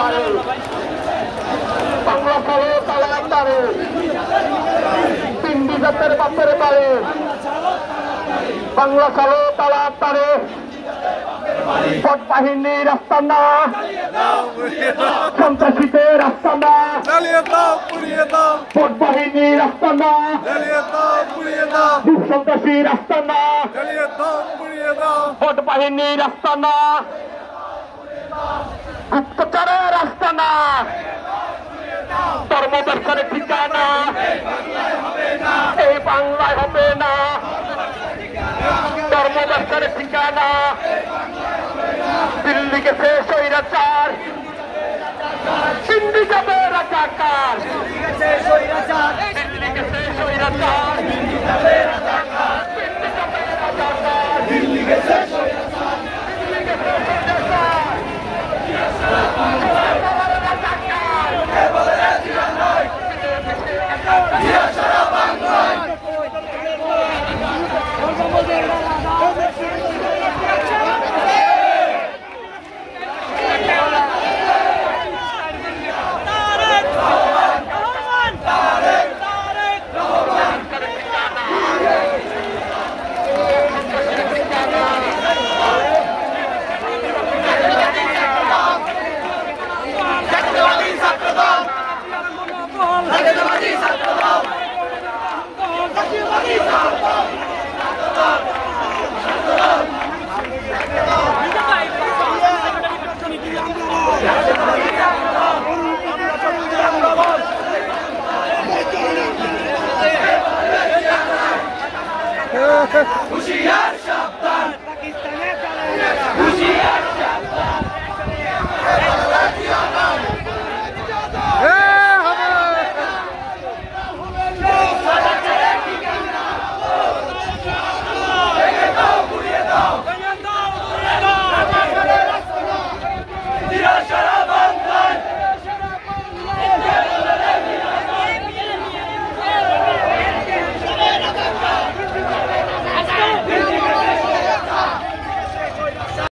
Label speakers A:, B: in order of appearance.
A: বাড়ে, বাংলা চলো তালাক বাড়ে, তিন জাতের বাপের বাড়ে, বাংলা চলো তালাক বাড়ে, ভোট বাহিনী রাস্তা না, সন্ত্রাসীদের রাস্তা না, ভোট বাহিনী রাস্তা না, সন্ত্রাসী রাস্তা না, ভোট বাহিনী রাস্তা না, গুপ্তচরের রাস্তা না, ধর্ম ব্যবসার ঠিকানা এই বাংলায় হবে না, ধর্ম ব্যবসার ঠিকানা দিল্লি গেছে স্বৈরাচার, দিল্লি যাবে রাজাকার, দিল্লি গেছে স্বৈরাচার, দিল্লি যাবে রাজাকার, দিল্লি গেছে